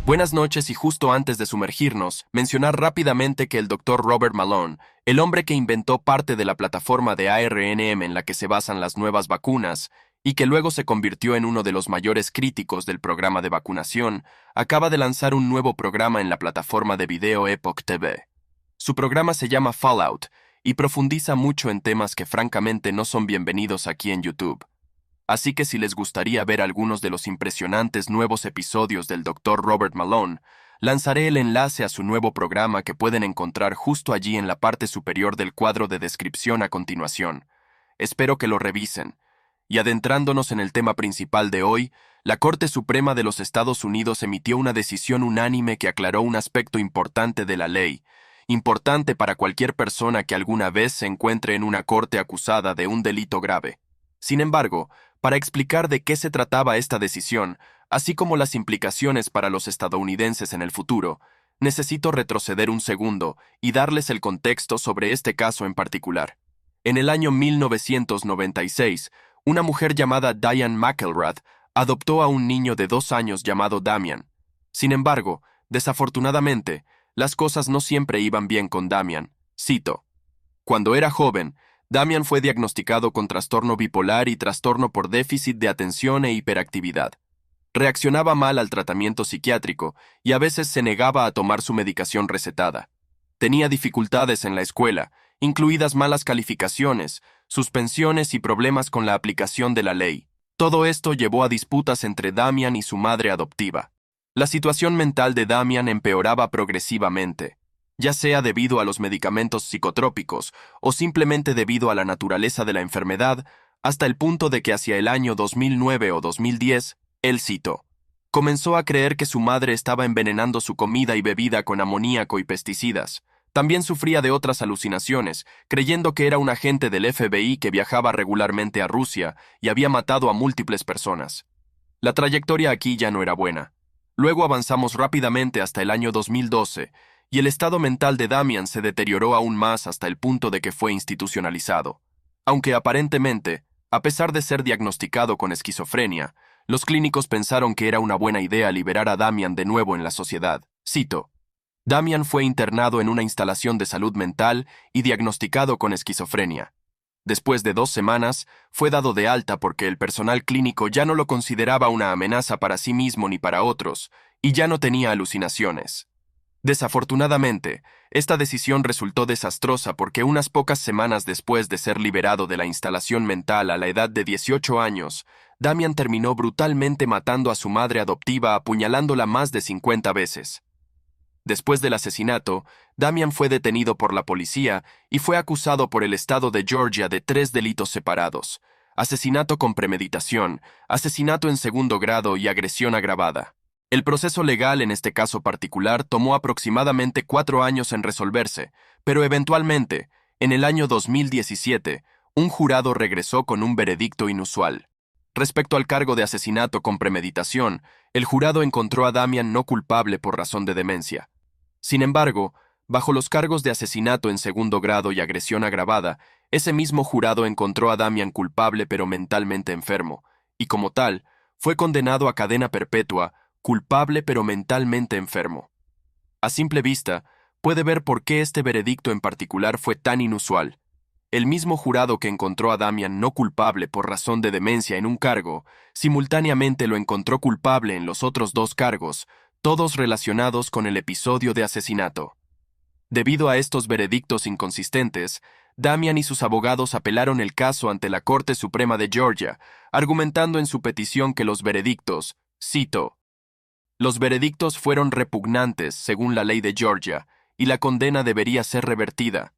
Buenas noches y justo antes de sumergirnos, mencionar rápidamente que el Dr. Robert Malone, el hombre que inventó parte de la plataforma de ARNM en la que se basan las nuevas vacunas, y que luego se convirtió en uno de los mayores críticos del programa de vacunación, acaba de lanzar un nuevo programa en la plataforma de video Epoch TV. Su programa se llama Fallout y profundiza mucho en temas que francamente no son bienvenidos aquí en YouTube. Así que si les gustaría ver algunos de los impresionantes nuevos episodios del Dr. Robert Malone, lanzaré el enlace a su nuevo programa que pueden encontrar justo allí en la parte superior del cuadro de descripción a continuación. Espero que lo revisen. Y adentrándonos en el tema principal de hoy, la Corte Suprema de los Estados Unidos emitió una decisión unánime que aclaró un aspecto importante de la ley, importante para cualquier persona que alguna vez se encuentre en una corte acusada de un delito grave. Sin embargo, para explicar de qué se trataba esta decisión, así como las implicaciones para los estadounidenses en el futuro, necesito retroceder un segundo y darles el contexto sobre este caso en particular. En el año 1996, una mujer llamada Diane McElrath adoptó a un niño de 2 años llamado Damian. Sin embargo, desafortunadamente, las cosas no siempre iban bien con Damian. Cito: "Cuando era joven, Damian fue diagnosticado con trastorno bipolar y trastorno por déficit de atención e hiperactividad. Reaccionaba mal al tratamiento psiquiátrico y a veces se negaba a tomar su medicación recetada. Tenía dificultades en la escuela, incluidas malas calificaciones, suspensiones y problemas con la aplicación de la ley. Todo esto llevó a disputas entre Damian y su madre adoptiva. La situación mental de Damian empeoraba progresivamente, ya sea debido a los medicamentos psicotrópicos o simplemente debido a la naturaleza de la enfermedad, hasta el punto de que hacia el año 2009 o 2010, él citó, comenzó a creer que su madre estaba envenenando su comida y bebida con amoníaco y pesticidas. También sufría de otras alucinaciones, creyendo que era un agente del FBI que viajaba regularmente a Rusia y había matado a múltiples personas. La trayectoria aquí ya no era buena. Luego avanzamos rápidamente hasta el año 2012, y el estado mental de Damian se deterioró aún más hasta el punto de que fue institucionalizado. Aunque aparentemente, a pesar de ser diagnosticado con esquizofrenia, los clínicos pensaron que era una buena idea liberar a Damian de nuevo en la sociedad. Cito: "Damian fue internado en una instalación de salud mental y diagnosticado con esquizofrenia. Después de 2 semanas, fue dado de alta porque el personal clínico ya no lo consideraba una amenaza para sí mismo ni para otros, y ya no tenía alucinaciones. Desafortunadamente, esta decisión resultó desastrosa porque unas pocas semanas después de ser liberado de la instalación mental a la edad de 18 años, Damian terminó brutalmente matando a su madre adoptiva apuñalándola más de 50 veces. Después del asesinato, Damian fue detenido por la policía y fue acusado por el estado de Georgia de 3 delitos separados: asesinato con premeditación, asesinato en segundo grado y agresión agravada. El proceso legal en este caso particular tomó aproximadamente 4 años en resolverse, pero eventualmente, en el año 2017, un jurado regresó con un veredicto inusual. Respecto al cargo de asesinato con premeditación, el jurado encontró a Damian no culpable por razón de demencia. Sin embargo, bajo los cargos de asesinato en segundo grado y agresión agravada, ese mismo jurado encontró a Damian culpable pero mentalmente enfermo, y como tal, fue condenado a cadena perpetua, culpable pero mentalmente enfermo. A simple vista, puede ver por qué este veredicto en particular fue tan inusual. El mismo jurado que encontró a Damian no culpable por razón de demencia en un cargo, simultáneamente lo encontró culpable en los otros 2 cargos, todos relacionados con el episodio de asesinato. Debido a estos veredictos inconsistentes, Damian y sus abogados apelaron el caso ante la Corte Suprema de Georgia, argumentando en su petición que los veredictos, cito, "Los veredictos fueron repugnantes según la ley de Georgia, y la condena debería ser revertida.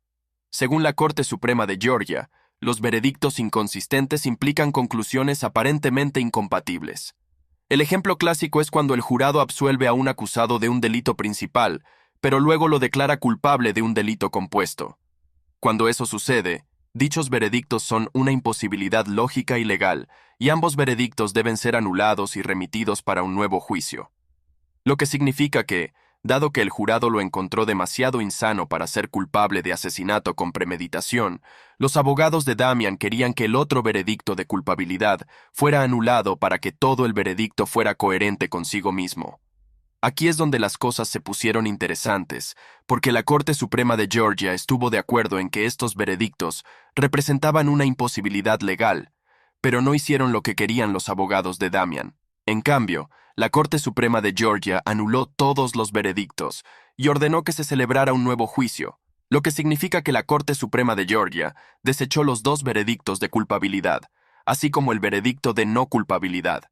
Según la Corte Suprema de Georgia, los veredictos inconsistentes implican conclusiones aparentemente incompatibles. El ejemplo clásico es cuando el jurado absuelve a un acusado de un delito principal, pero luego lo declara culpable de un delito compuesto. Cuando eso sucede, dichos veredictos son una imposibilidad lógica y legal, y ambos veredictos deben ser anulados y remitidos para un nuevo juicio. Lo que significa que, dado que el jurado lo encontró demasiado insano para ser culpable de asesinato con premeditación, los abogados de Damian querían que el otro veredicto de culpabilidad fuera anulado para que todo el veredicto fuera coherente consigo mismo. Aquí es donde las cosas se pusieron interesantes, porque la Corte Suprema de Georgia estuvo de acuerdo en que estos veredictos representaban una imposibilidad legal, pero no hicieron lo que querían los abogados de Damian. En cambio, la Corte Suprema de Georgia anuló todos los veredictos y ordenó que se celebrara un nuevo juicio, lo que significa que la Corte Suprema de Georgia desechó los dos veredictos de culpabilidad, así como el veredicto de no culpabilidad.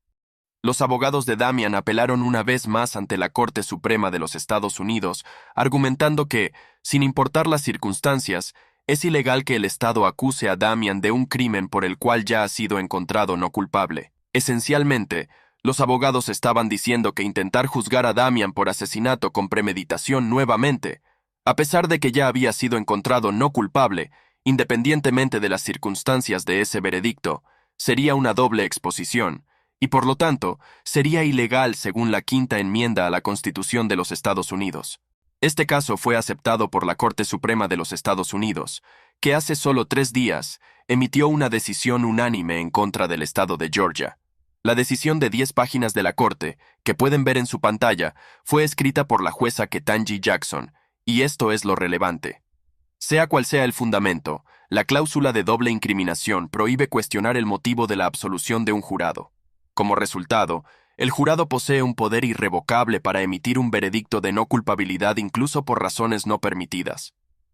Los abogados de Damian apelaron una vez más ante la Corte Suprema de los Estados Unidos, argumentando que, sin importar las circunstancias, es ilegal que el Estado acuse a Damian de un crimen por el cual ya ha sido encontrado no culpable. Esencialmente, los abogados estaban diciendo que intentar juzgar a Damian por asesinato con premeditación nuevamente, a pesar de que ya había sido encontrado no culpable, independientemente de las circunstancias de ese veredicto, sería una doble exposición, y por lo tanto, sería ilegal según la Quinta Enmienda a la Constitución de los Estados Unidos. Este caso fue aceptado por la Corte Suprema de los Estados Unidos, que hace solo 3 días emitió una decisión unánime en contra del Estado de Georgia. La decisión de 10 páginas de la Corte, que pueden ver en su pantalla, fue escrita por la jueza Ketanji Jackson, y esto es lo relevante. Sea cual sea el fundamento, la cláusula de doble incriminación prohíbe cuestionar el motivo de la absolución de un jurado. Como resultado, el jurado posee un poder irrevocable para emitir un veredicto de no culpabilidad incluso por razones no permitidas.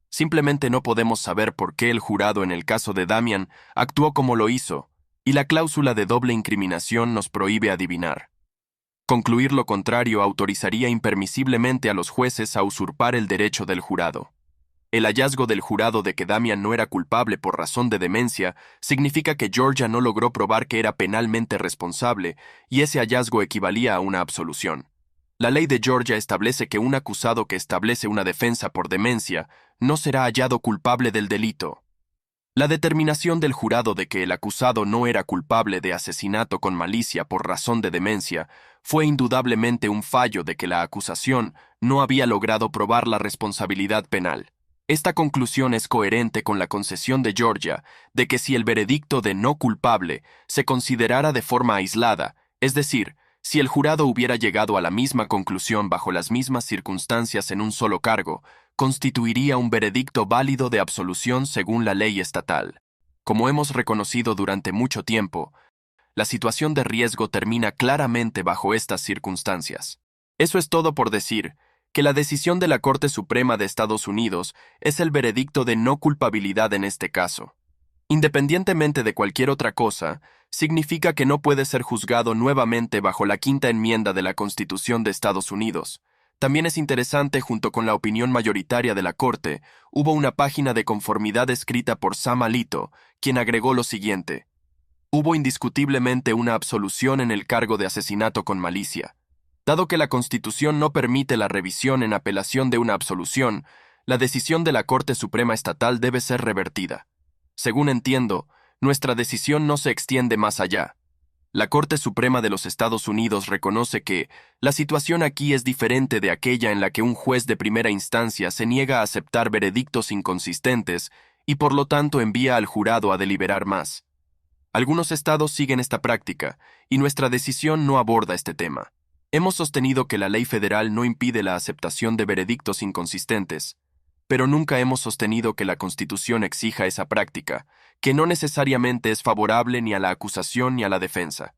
Simplemente no podemos saber por qué el jurado en el caso de Damian actuó como lo hizo, y la cláusula de doble incriminación nos prohíbe adivinar. Concluir lo contrario autorizaría impermisiblemente a los jueces a usurpar el derecho del jurado. El hallazgo del jurado de que Damian no era culpable por razón de demencia significa que Georgia no logró probar que era penalmente responsable, y ese hallazgo equivalía a una absolución. La ley de Georgia establece que un acusado que establece una defensa por demencia no será hallado culpable del delito. La determinación del jurado de que el acusado no era culpable de asesinato con malicia por razón de demencia fue indudablemente un fallo de que la acusación no había logrado probar la responsabilidad penal. Esta conclusión es coherente con la concesión de Georgia de que si el veredicto de no culpable se considerara de forma aislada, es decir, si el jurado hubiera llegado a la misma conclusión bajo las mismas circunstancias en un solo cargo, constituiría un veredicto válido de absolución según la ley estatal. Como hemos reconocido durante mucho tiempo, la situación de riesgo termina claramente bajo estas circunstancias. Eso es todo por decir que la decisión de la Corte Suprema de Estados Unidos es el veredicto de no culpabilidad en este caso. Independientemente de cualquier otra cosa, significa que no puede ser juzgado nuevamente bajo la Quinta Enmienda de la Constitución de Estados Unidos. También es interesante, junto con la opinión mayoritaria de la Corte, hubo una página de conformidad escrita por Sam Alito, quien agregó lo siguiente: hubo indiscutiblemente una absolución en el cargo de asesinato con malicia. Dado que la Constitución no permite la revisión en apelación de una absolución, la decisión de la Corte Suprema Estatal debe ser revertida. Según entiendo, nuestra decisión no se extiende más allá. La Corte Suprema de los Estados Unidos reconoce que la situación aquí es diferente de aquella en la que un juez de primera instancia se niega a aceptar veredictos inconsistentes y por lo tanto envía al jurado a deliberar más. Algunos estados siguen esta práctica, y nuestra decisión no aborda este tema. Hemos sostenido que la ley federal no impide la aceptación de veredictos inconsistentes, pero nunca hemos sostenido que la Constitución exija esa práctica, que no necesariamente es favorable ni a la acusación ni a la defensa.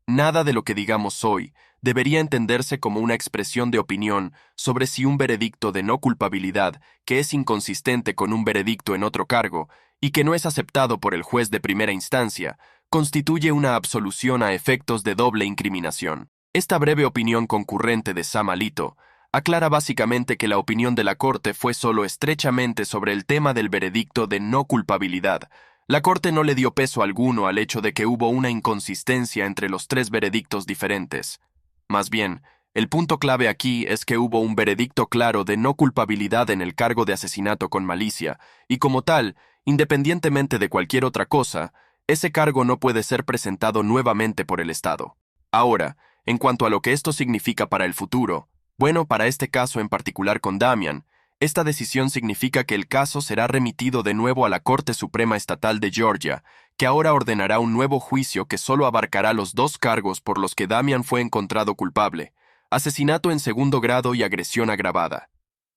Nada de lo que digamos hoy debería entenderse como una expresión de opinión sobre si un veredicto de no culpabilidad, que es inconsistente con un veredicto en otro cargo y que no es aceptado por el juez de primera instancia, constituye una absolución a efectos de doble incriminación. Esta breve opinión concurrente de Sam Alito aclara básicamente que la opinión de la Corte fue solo estrechamente sobre el tema del veredicto de no culpabilidad. La Corte no le dio peso alguno al hecho de que hubo una inconsistencia entre los 3 veredictos diferentes. Más bien, el punto clave aquí es que hubo un veredicto claro de no culpabilidad en el cargo de asesinato con malicia, y como tal, independientemente de cualquier otra cosa, ese cargo no puede ser presentado nuevamente por el Estado. Ahora, en cuanto a lo que esto significa para el futuro, bueno, para este caso en particular con Damian, esta decisión significa que el caso será remitido de nuevo a la Corte Suprema Estatal de Georgia, que ahora ordenará un nuevo juicio que solo abarcará los 2 cargos por los que Damian fue encontrado culpable, asesinato en segundo grado y agresión agravada.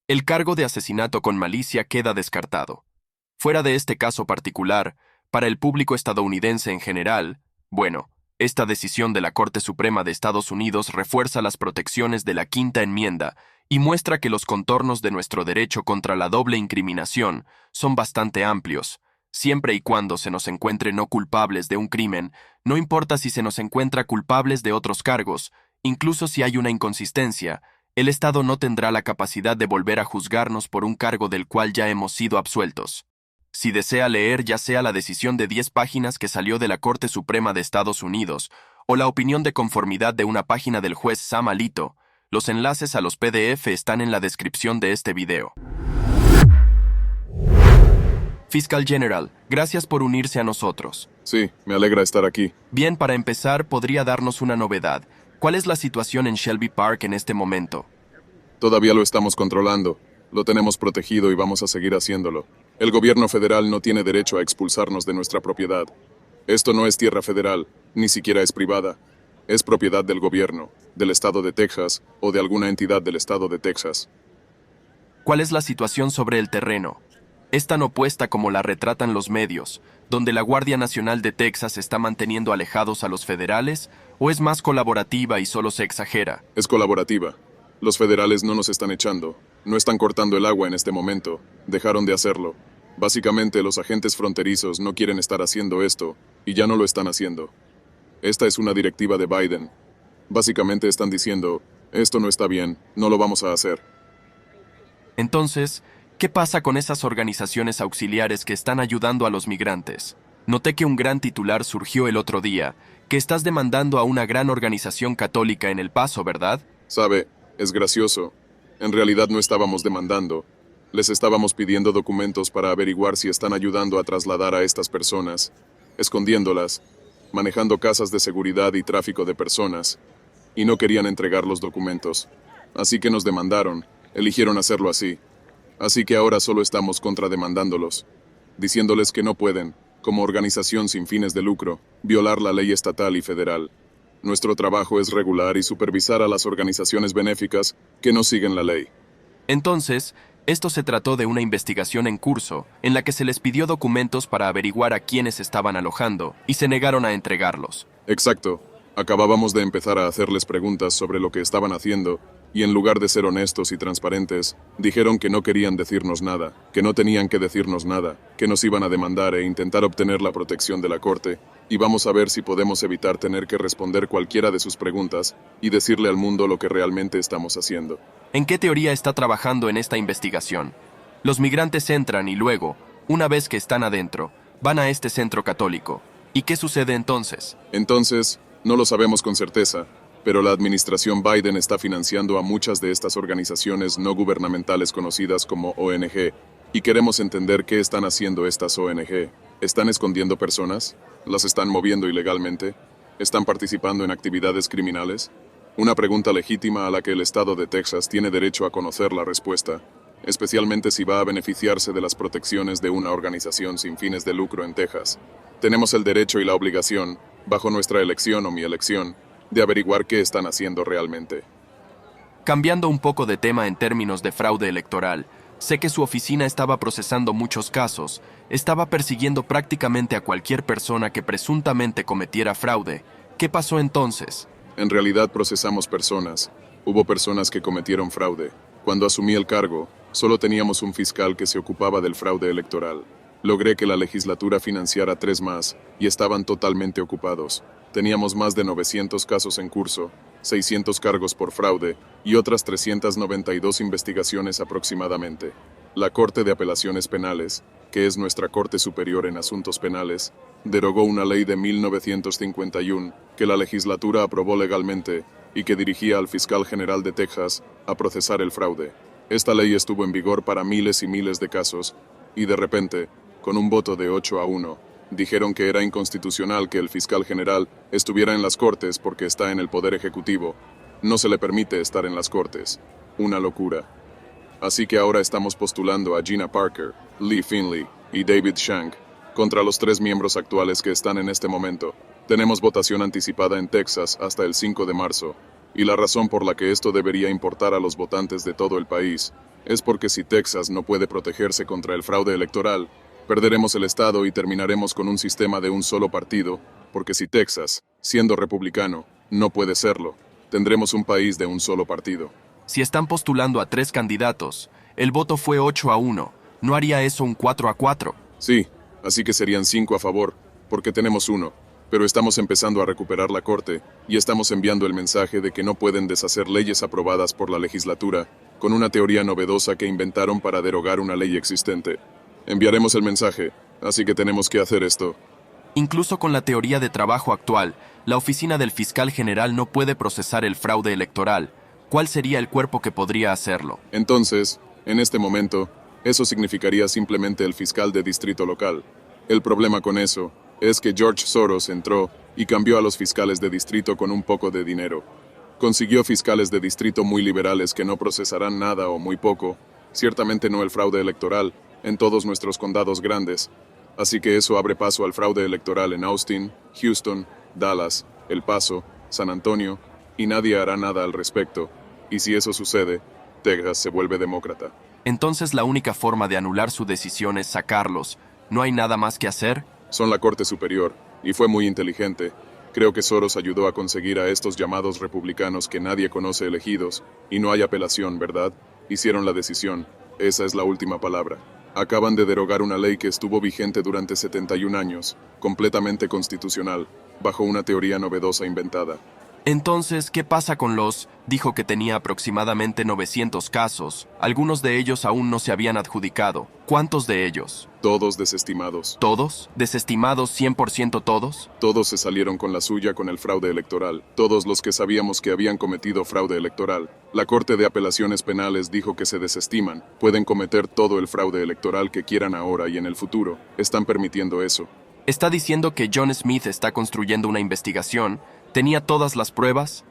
El cargo de asesinato con malicia queda descartado. Fuera de este caso particular, para el público estadounidense en general, bueno, esta decisión de la Corte Suprema de Estados Unidos refuerza las protecciones de la Quinta Enmienda y muestra que los contornos de nuestro derecho contra la doble incriminación son bastante amplios, siempre y cuando se nos encuentre no culpables de un crimen, no importa si se nos encuentra culpables de otros cargos, incluso si hay una inconsistencia, el Estado no tendrá la capacidad de volver a juzgarnos por un cargo del cual ya hemos sido absueltos. Si desea leer ya sea la decisión de 10 páginas que salió de la Corte Suprema de Estados Unidos o la opinión de conformidad de una página del juez Sam Alito, los enlaces a los PDF están en la descripción de este video. Fiscal General, gracias por unirse a nosotros. Sí, me alegra estar aquí. Bien, para empezar, ¿podría darnos una novedad? ¿Cuál es la situación en Shelby Park en este momento? Todavía lo estamos controlando. Lo tenemos protegido y vamos a seguir haciéndolo. El gobierno federal no tiene derecho a expulsarnos de nuestra propiedad. Esto no es tierra federal, ni siquiera es privada. Es propiedad del gobierno, del estado de Texas o de alguna entidad del estado de Texas. ¿Cuál es la situación sobre el terreno? ¿Es tan opuesta como la retratan los medios, donde la Guardia Nacional de Texas está manteniendo alejados a los federales, o es más colaborativa y solo se exagera? Es colaborativa. Los federales no nos están echando, no están cortando el agua en este momento, dejaron de hacerlo. Básicamente los agentes fronterizos no quieren estar haciendo esto, y ya no lo están haciendo. Esta es una directiva de Biden. Básicamente están diciendo, esto no está bien, no lo vamos a hacer. Entonces, ¿qué pasa con esas organizaciones auxiliares que están ayudando a los migrantes? Noté que un gran titular surgió el otro día, que estás demandando a una gran organización católica en El Paso, ¿verdad? Sabe, es gracioso. En realidad no estábamos demandando. Les estábamos pidiendo documentos para averiguar si están ayudando a trasladar a estas personas, escondiéndolas, manejando casas de seguridad y tráfico de personas, y no querían entregar los documentos. Así que nos demandaron, eligieron hacerlo así. Así que ahora solo estamos contrademandándolos, diciéndoles que no pueden, como organización sin fines de lucro, violar la ley estatal y federal. Nuestro trabajo es regular y supervisar a las organizaciones benéficas que no siguen la ley. Entonces, esto se trató de una investigación en curso, en la que se les pidió documentos para averiguar a quiénes estaban alojando, y se negaron a entregarlos. Exacto. Acabábamos de empezar a hacerles preguntas sobre lo que estaban haciendo, y en lugar de ser honestos y transparentes, dijeron que no querían decirnos nada, que no tenían que decirnos nada, que nos iban a demandar e intentar obtener la protección de la corte, y vamos a ver si podemos evitar tener que responder cualquiera de sus preguntas y decirle al mundo lo que realmente estamos haciendo. ¿En qué teoría está trabajando en esta investigación? Los migrantes entran y luego, una vez que están adentro, van a este centro católico. ¿Y qué sucede entonces? Entonces, no lo sabemos con certeza, pero la administración Biden está financiando a muchas de estas organizaciones no gubernamentales conocidas como ONG, y queremos entender qué están haciendo estas ONG. ¿Están escondiendo personas? ¿Las están moviendo ilegalmente? ¿Están participando en actividades criminales? Una pregunta legítima a la que el estado de Texas tiene derecho a conocer la respuesta, especialmente si va a beneficiarse de las protecciones de una organización sin fines de lucro en Texas. Tenemos el derecho y la obligación, bajo nuestra elección o mi elección, de averiguar qué están haciendo realmente. Cambiando un poco de tema en términos de fraude electoral, sé que su oficina estaba procesando muchos casos, estaba persiguiendo prácticamente a cualquier persona que presuntamente cometiera fraude. ¿Qué pasó entonces? En realidad procesamos personas. Hubo personas que cometieron fraude. Cuando asumí el cargo, solo teníamos un fiscal que se ocupaba del fraude electoral. Logré que la legislatura financiara 3 más, y estaban totalmente ocupados. Teníamos más de 900 casos en curso, 600 cargos por fraude, y otras 392 investigaciones aproximadamente. La Corte de Apelaciones Penales, que es nuestra Corte Superior en Asuntos Penales, derogó una ley de 1951 que la legislatura aprobó legalmente y que dirigía al fiscal general de Texas a procesar el fraude. Esta ley estuvo en vigor para miles y miles de casos, y de repente, con un voto de 8-1, dijeron que era inconstitucional que el fiscal general estuviera en las cortes porque está en el poder ejecutivo. No se le permite estar en las cortes. Una locura. Así que ahora estamos postulando a Gina Parker, Lee Finley y David Shank contra los 3 miembros actuales que están en este momento. Tenemos votación anticipada en Texas hasta el 5 de marzo. Y la razón por la que esto debería importar a los votantes de todo el país es porque si Texas no puede protegerse contra el fraude electoral, perderemos el estado y terminaremos con un sistema de un solo partido, porque si Texas, siendo republicano, no puede serlo, tendremos un país de un solo partido. Si están postulando a 3 candidatos, el voto fue 8-1. ¿No haría eso un 4-4? Sí, así que serían 5 a favor, porque tenemos uno. Pero estamos empezando a recuperar la Corte y estamos enviando el mensaje de que no pueden deshacer leyes aprobadas por la legislatura con una teoría novedosa que inventaron para derogar una ley existente. Enviaremos el mensaje, así que tenemos que hacer esto. Incluso con la teoría de trabajo actual, la oficina del fiscal general no puede procesar el fraude electoral. ¿Cuál sería el cuerpo que podría hacerlo? Entonces, en este momento, eso significaría simplemente el fiscal de distrito local. El problema con eso es que George Soros entró y cambió a los fiscales de distrito con un poco de dinero. Consiguió fiscales de distrito muy liberales que no procesarán nada o muy poco, ciertamente no el fraude electoral, en todos nuestros condados grandes. Así que eso abre paso al fraude electoral en Austin, Houston, Dallas, El Paso, San Antonio, y nadie hará nada al respecto. Y si eso sucede, Texas se vuelve demócrata. Entonces la única forma de anular su decisión es sacarlos. ¿No hay nada más que hacer? Son la Corte Superior, y fue muy inteligente. Creo que Soros ayudó a conseguir a estos llamados republicanos que nadie conoce elegidos, y no hay apelación, ¿verdad? Hicieron la decisión. Esa es la última palabra. Acaban de derogar una ley que estuvo vigente durante 71 años, completamente constitucional, bajo una teoría novedosa inventada. Entonces, ¿qué pasa con los? Dijo que tenía aproximadamente 900 casos. Algunos de ellos aún no se habían adjudicado. ¿Cuántos de ellos? Todos desestimados. ¿Todos? ¿Desestimados 100% todos? Todos se salieron con la suya con el fraude electoral. Todos los que sabíamos que habían cometido fraude electoral. La Corte de Apelaciones Penales dijo que se desestiman. Pueden cometer todo el fraude electoral que quieran ahora y en el futuro. Están permitiendo eso. ¿Está diciendo que John Smith está construyendo una investigación? ¿Tenía todas las pruebas?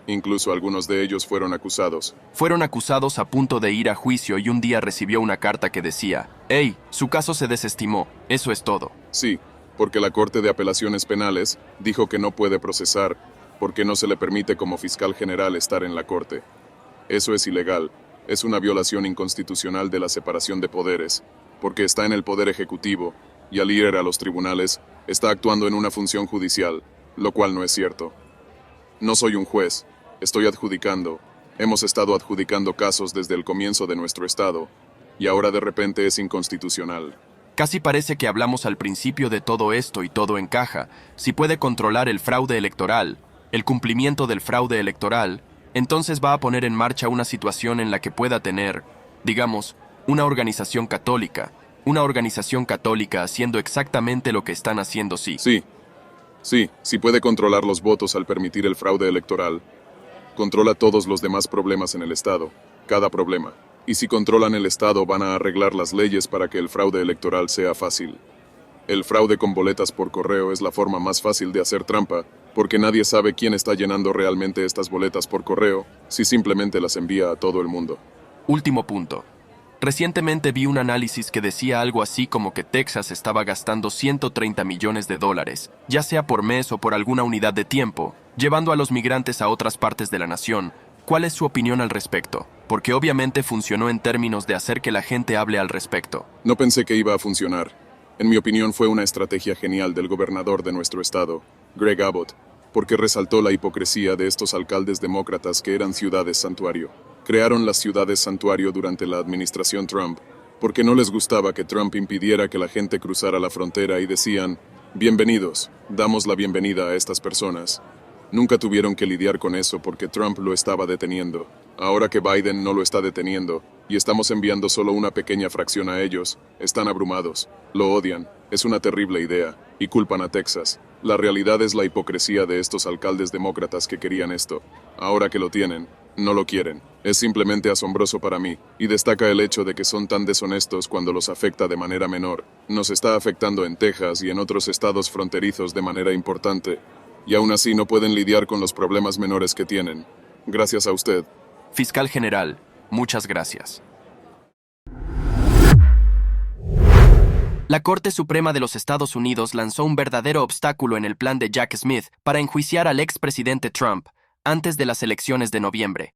Incluso algunos de ellos fueron acusados. Fueron acusados a punto de ir a juicio y un día recibió una carta que decía: «Hey, su caso se desestimó, eso es todo». Sí, porque la Corte de Apelaciones Penales dijo que no puede procesar, porque no se le permite como fiscal general estar en la Corte. Eso es ilegal, es una violación inconstitucional de la separación de poderes, porque está en el Poder Ejecutivo, y al ir a los tribunales, está actuando en una función judicial, lo cual no es cierto. No soy un juez, estoy adjudicando. Hemos estado adjudicando casos desde el comienzo de nuestro estado, y ahora de repente es inconstitucional. Casi parece que hablamos al principio de todo esto y todo encaja. Si puede controlar el fraude electoral, el cumplimiento del fraude electoral, entonces va a poner en marcha una situación en la que pueda tener, digamos, una organización católica haciendo exactamente lo que están haciendo, sí. Sí, si puede controlar los votos al permitir el fraude electoral, controla todos los demás problemas en el Estado, cada problema. Y si controlan el Estado van a arreglar las leyes para que el fraude electoral sea fácil. El fraude con boletas por correo es la forma más fácil de hacer trampa, porque nadie sabe quién está llenando realmente estas boletas por correo, si simplemente las envía a todo el mundo. Último punto. Recientemente vi un análisis que decía algo así como que Texas estaba gastando $130 millones, ya sea por mes o por alguna unidad de tiempo, llevando a los migrantes a otras partes de la nación. ¿Cuál es su opinión al respecto? Porque obviamente funcionó en términos de hacer que la gente hable al respecto. No pensé que iba a funcionar. En mi opinión fue una estrategia genial del gobernador de nuestro estado, Greg Abbott, porque resaltó la hipocresía de estos alcaldes demócratas que eran ciudades santuario. Crearon las ciudades santuario durante la administración Trump, porque no les gustaba que Trump impidiera que la gente cruzara la frontera y decían: bienvenidos, damos la bienvenida a estas personas. Nunca tuvieron que lidiar con eso porque Trump lo estaba deteniendo. Ahora que Biden no lo está deteniendo, y estamos enviando solo una pequeña fracción a ellos, están abrumados, lo odian, es una terrible idea, y culpan a Texas. La realidad es la hipocresía de estos alcaldes demócratas que querían esto. Ahora que lo tienen, no lo quieren. Es simplemente asombroso para mí, y destaca el hecho de que son tan deshonestos cuando los afecta de manera menor. Nos está afectando en Texas y en otros estados fronterizos de manera importante, y aún así no pueden lidiar con los problemas menores que tienen. Gracias a usted. Fiscal General, muchas gracias. La Corte Suprema de los Estados Unidos lanzó un verdadero obstáculo en el plan de Jack Smith para enjuiciar al expresidente Trump. antes de las elecciones de noviembre.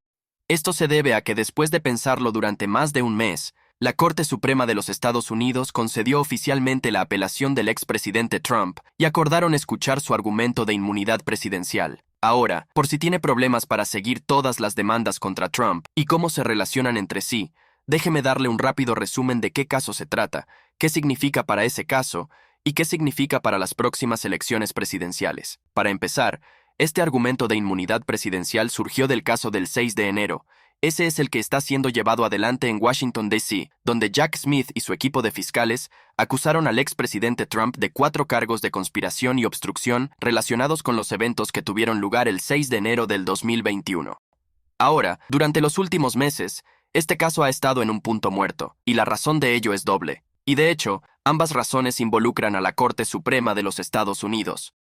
Esto se debe a que después de pensarlo durante más de un mes, la Corte Suprema de los Estados Unidos concedió oficialmente la apelación del expresidente Trump y acordaron escuchar su argumento de inmunidad presidencial. Ahora, por si tiene problemas para seguir todas las demandas contra Trump y cómo se relacionan entre sí, déjeme darle un rápido resumen de qué caso se trata, qué significa para ese caso y qué significa para las próximas elecciones presidenciales. Para empezar, este argumento de inmunidad presidencial surgió del caso del 6 de enero. Ese es el que está siendo llevado adelante en Washington, D.C., donde Jack Smith y su equipo de fiscales acusaron al expresidente Trump de 4 cargos de conspiración y obstrucción relacionados con los eventos que tuvieron lugar el 6 de enero del 2021. Ahora, durante los últimos meses, este caso ha estado en un punto muerto, y la razón de ello es doble. Y de hecho, ambas razones involucran a la Corte Suprema de los Estados Unidos.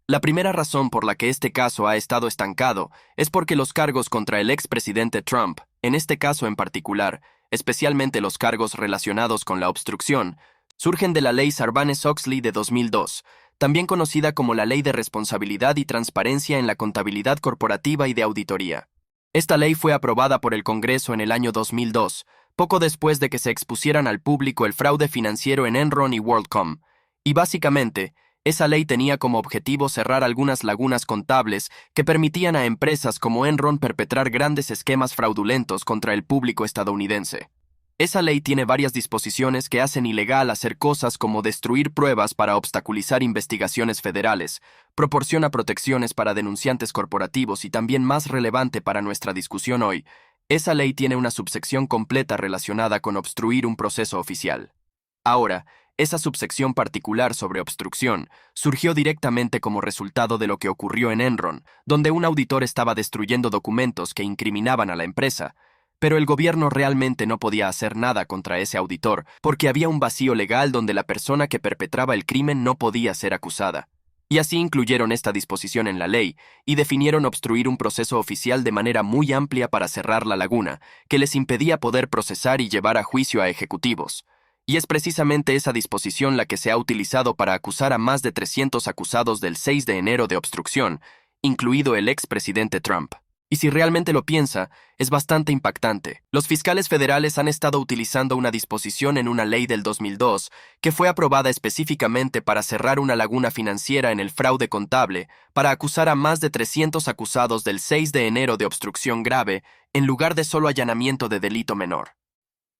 La primera razón por la que este caso ha estado estancado es porque los cargos contra el expresidente Trump, en este caso en particular, especialmente los cargos relacionados con la obstrucción, surgen de la Ley Sarbanes-Oxley de 2002, también conocida como la Ley de Responsabilidad y Transparencia en la Contabilidad Corporativa y de Auditoría. Esta ley fue aprobada por el Congreso en el año 2002, poco después de que se expusieran al público el fraude financiero en Enron y WorldCom, y básicamente, esa ley tenía como objetivo cerrar algunas lagunas contables que permitían a empresas como Enron perpetrar grandes esquemas fraudulentos contra el público estadounidense. Esa ley tiene varias disposiciones que hacen ilegal hacer cosas como destruir pruebas para obstaculizar investigaciones federales, proporciona protecciones para denunciantes corporativos y también más relevante para nuestra discusión hoy, esa ley tiene una subsección completa relacionada con obstruir un proceso oficial. Ahora, esa subsección particular sobre obstrucción surgió directamente como resultado de lo que ocurrió en Enron, donde un auditor estaba destruyendo documentos que incriminaban a la empresa, pero el gobierno realmente no podía hacer nada contra ese auditor porque había un vacío legal donde la persona que perpetraba el crimen no podía ser acusada. Y así incluyeron esta disposición en la ley y definieron obstruir un proceso oficial de manera muy amplia para cerrar la laguna, que les impedía poder procesar y llevar a juicio a ejecutivos. Y es precisamente esa disposición la que se ha utilizado para acusar a más de 300 acusados del 6 de enero de obstrucción, incluido el expresidente Trump. Y si realmente lo piensa, es bastante impactante. Los fiscales federales han estado utilizando una disposición en una ley del 2002 que fue aprobada específicamente para cerrar una laguna financiera en el fraude contable, para acusar a más de 300 acusados del 6 de enero de obstrucción grave, en lugar de solo allanamiento de delito menor.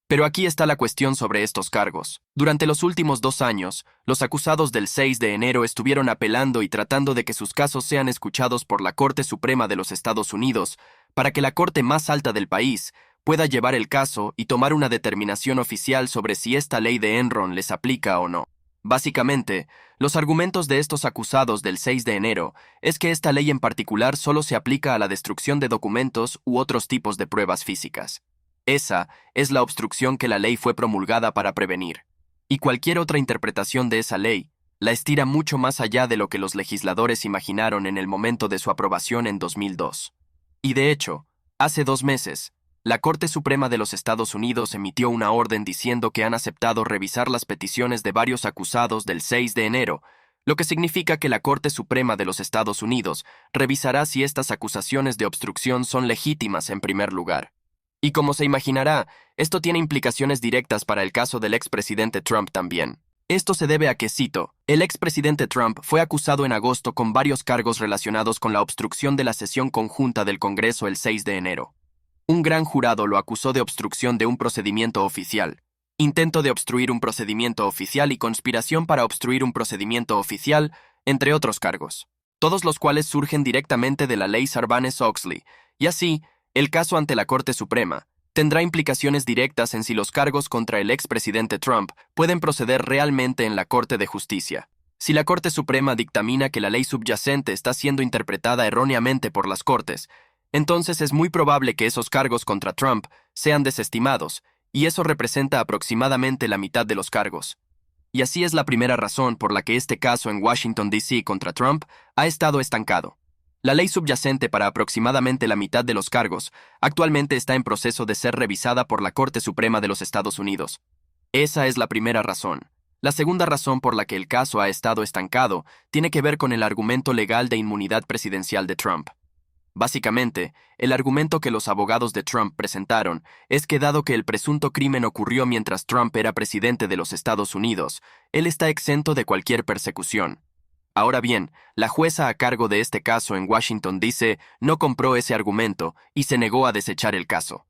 Pero aquí está la cuestión sobre estos cargos. Durante los últimos 2 años, los acusados del 6 de enero estuvieron apelando y tratando de que sus casos sean escuchados por la Corte Suprema de los Estados Unidos, para que la Corte más alta del país pueda llevar el caso y tomar una determinación oficial sobre si esta ley de Enron les aplica o no. Básicamente, los argumentos de estos acusados del 6 de enero es que esta ley en particular solo se aplica a la destrucción de documentos u otros tipos de pruebas físicas. Esa es la obstrucción que la ley fue promulgada para prevenir. Y cualquier otra interpretación de esa ley la estira mucho más allá de lo que los legisladores imaginaron en el momento de su aprobación en 2002. Y de hecho, hace 2 meses, la Corte Suprema de los Estados Unidos emitió una orden diciendo que han aceptado revisar las peticiones de varios acusados del 6 de enero, lo que significa que la Corte Suprema de los Estados Unidos revisará si estas acusaciones de obstrucción son legítimas en primer lugar. Y como se imaginará, esto tiene implicaciones directas para el caso del expresidente Trump también. Esto se debe a que, cito, el expresidente Trump fue acusado en agosto con varios cargos relacionados con la obstrucción de la sesión conjunta del Congreso el 6 de enero. Un gran jurado lo acusó de obstrucción de un procedimiento oficial, intento de obstruir un procedimiento oficial y conspiración para obstruir un procedimiento oficial, entre otros cargos, todos los cuales surgen directamente de la ley Sarbanes-Oxley, y así, el caso ante la Corte Suprema tendrá implicaciones directas en si los cargos contra el expresidente Trump pueden proceder realmente en la Corte de Justicia. Si la Corte Suprema dictamina que la ley subyacente está siendo interpretada erróneamente por las Cortes, entonces es muy probable que esos cargos contra Trump sean desestimados, y eso representa aproximadamente la mitad de los cargos. Y así es la primera razón por la que este caso en Washington, D.C. contra Trump ha estado estancado. La ley subyacente para aproximadamente la mitad de los cargos actualmente está en proceso de ser revisada por la Corte Suprema de los Estados Unidos. Esa es la primera razón. La segunda razón por la que el caso ha estado estancado tiene que ver con el argumento legal de inmunidad presidencial de Trump. Básicamente, el argumento que los abogados de Trump presentaron es que dado que el presunto crimen ocurrió mientras Trump era presidente de los Estados Unidos, él está exento de cualquier persecución. Ahora bien, la jueza a cargo de este caso en Washington, D.C. no compró ese argumento y se negó a desechar el caso.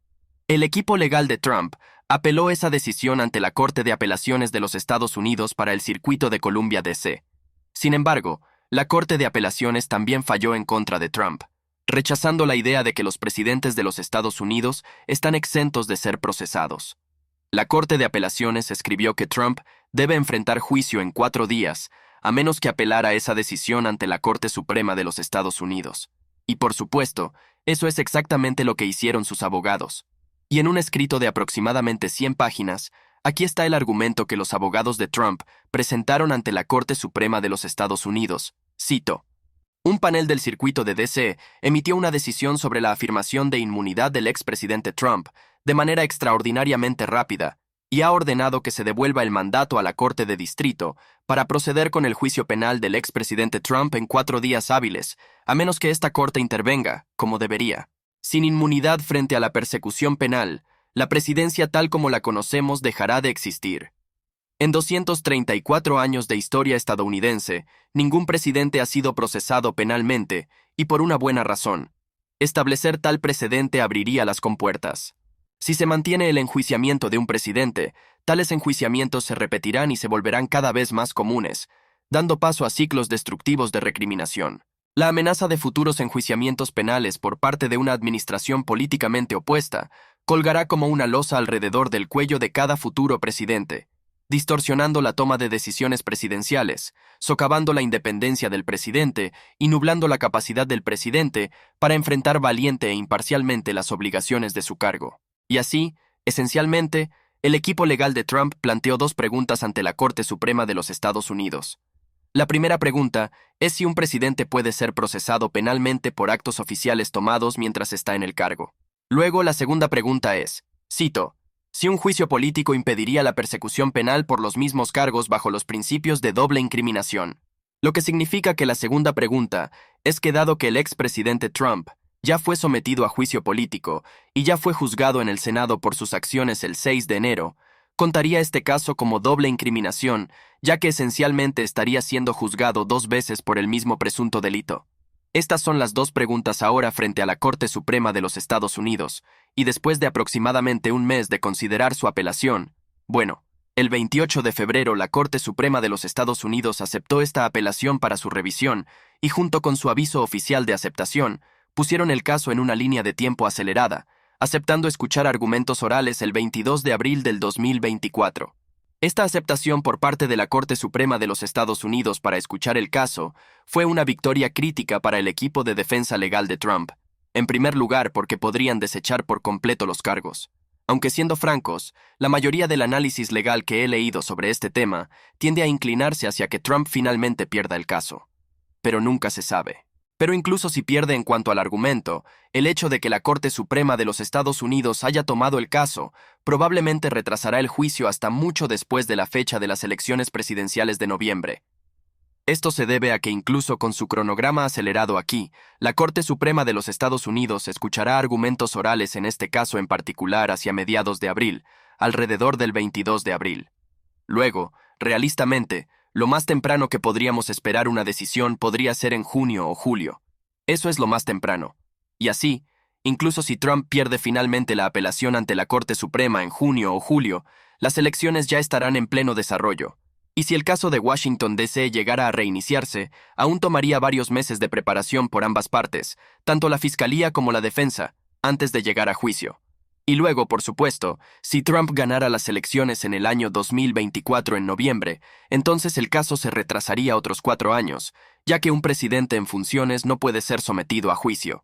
El equipo legal de Trump apeló esa decisión ante la Corte de Apelaciones de los Estados Unidos para el Circuito de Columbia, D.C. Sin embargo, la Corte de Apelaciones también falló en contra de Trump, rechazando la idea de que los presidentes de los Estados Unidos están exentos de ser procesados. La Corte de Apelaciones escribió que Trump debe enfrentar juicio en 4 días, a menos que apelara esa decisión ante la Corte Suprema de los Estados Unidos. Y por supuesto, eso es exactamente lo que hicieron sus abogados. Y en un escrito de aproximadamente 100 páginas, aquí está el argumento que los abogados de Trump presentaron ante la Corte Suprema de los Estados Unidos. Cito: un panel del circuito de D.C. emitió una decisión sobre la afirmación de inmunidad del expresidente Trump de manera extraordinariamente rápida y ha ordenado que se devuelva el mandato a la Corte de Distrito para proceder con el juicio penal del expresidente Trump en 4 días hábiles, a menos que esta Corte intervenga, como debería. Sin inmunidad frente a la persecución penal, la presidencia tal como la conocemos dejará de existir. En 234 años de historia estadounidense, ningún presidente ha sido procesado penalmente, y por una buena razón. Establecer tal precedente abriría las compuertas. Si se mantiene el enjuiciamiento de un presidente, tales enjuiciamientos se repetirán y se volverán cada vez más comunes, dando paso a ciclos destructivos de recriminación. La amenaza de futuros enjuiciamientos penales por parte de una administración políticamente opuesta colgará como una losa alrededor del cuello de cada futuro presidente, distorsionando la toma de decisiones presidenciales, socavando la independencia del presidente y nublando la capacidad del presidente para enfrentar valiente e imparcialmente las obligaciones de su cargo. Y así, esencialmente, el equipo legal de Trump planteó 2 preguntas ante la Corte Suprema de los Estados Unidos. La primera pregunta es si un presidente puede ser procesado penalmente por actos oficiales tomados mientras está en el cargo. Luego, la segunda pregunta es, cito: si un juicio político impediría la persecución penal por los mismos cargos bajo los principios de doble incriminación. Lo que significa que la segunda pregunta es que dado que el expresidente Trump ya fue sometido a juicio político y ya fue juzgado en el Senado por sus acciones el 6 de enero, contaría este caso como doble incriminación, ya que esencialmente estaría siendo juzgado 2 veces por el mismo presunto delito. Estas son las 2 preguntas ahora frente a la Corte Suprema de los Estados Unidos, y después de aproximadamente un mes de considerar su apelación, el 28 de febrero la Corte Suprema de los Estados Unidos aceptó esta apelación para su revisión y junto con su aviso oficial de aceptación, pusieron el caso en una línea de tiempo acelerada, aceptando escuchar argumentos orales el 22 de abril del 2024. Esta aceptación por parte de la Corte Suprema de los Estados Unidos para escuchar el caso fue una victoria crítica para el equipo de defensa legal de Trump, en primer lugar porque podrían desechar por completo los cargos. Aunque siendo francos, la mayoría del análisis legal que he leído sobre este tema tiende a inclinarse hacia que Trump finalmente pierda el caso. Pero nunca se sabe. Pero incluso si pierde en cuanto al argumento, el hecho de que la Corte Suprema de los Estados Unidos haya tomado el caso probablemente retrasará el juicio hasta mucho después de la fecha de las elecciones presidenciales de noviembre. Esto se debe a que incluso con su cronograma acelerado aquí, la Corte Suprema de los Estados Unidos escuchará argumentos orales en este caso en particular hacia mediados de abril, alrededor del 22 de abril. Luego, realistamente, lo más temprano que podríamos esperar una decisión podría ser en junio o julio. Eso es lo más temprano. Y así, incluso si Trump pierde finalmente la apelación ante la Corte Suprema en junio o julio, las elecciones ya estarán en pleno desarrollo. Y si el caso de Washington, D.C. llegara a reiniciarse, aún tomaría varios meses de preparación por ambas partes, tanto la fiscalía como la defensa, antes de llegar a juicio. Y luego, por supuesto, si Trump ganara las elecciones en el año 2024 en noviembre, entonces el caso se retrasaría otros 4 años, ya que un presidente en funciones no puede ser sometido a juicio.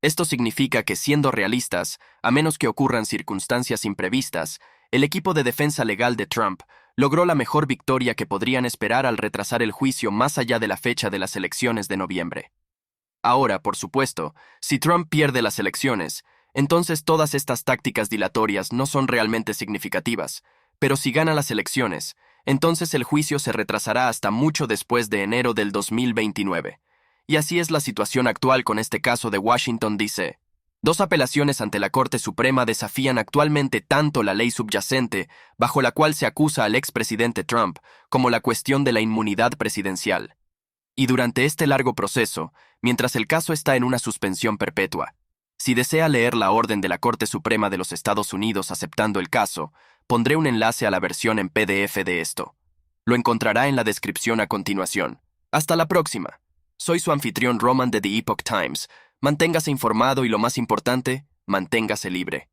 Esto significa que, siendo realistas, a menos que ocurran circunstancias imprevistas, el equipo de defensa legal de Trump logró la mejor victoria que podrían esperar al retrasar el juicio más allá de la fecha de las elecciones de noviembre. Ahora, por supuesto, si Trump pierde las elecciones, entonces todas estas tácticas dilatorias no son realmente significativas, pero si gana las elecciones, entonces el juicio se retrasará hasta mucho después de enero del 2029. Y así es la situación actual con este caso de Washington, D.C. Dos apelaciones ante la Corte Suprema desafían actualmente tanto la ley subyacente bajo la cual se acusa al expresidente Trump como la cuestión de la inmunidad presidencial. Y durante este largo proceso, mientras el caso está en una suspensión perpetua, si desea leer la orden de la Corte Suprema de los Estados Unidos aceptando el caso, pondré un enlace a la versión en PDF de esto. Lo encontrará en la descripción a continuación. Hasta la próxima. Soy su anfitrión Roman de The Epoch Times. Manténgase informado y lo más importante, manténgase libre.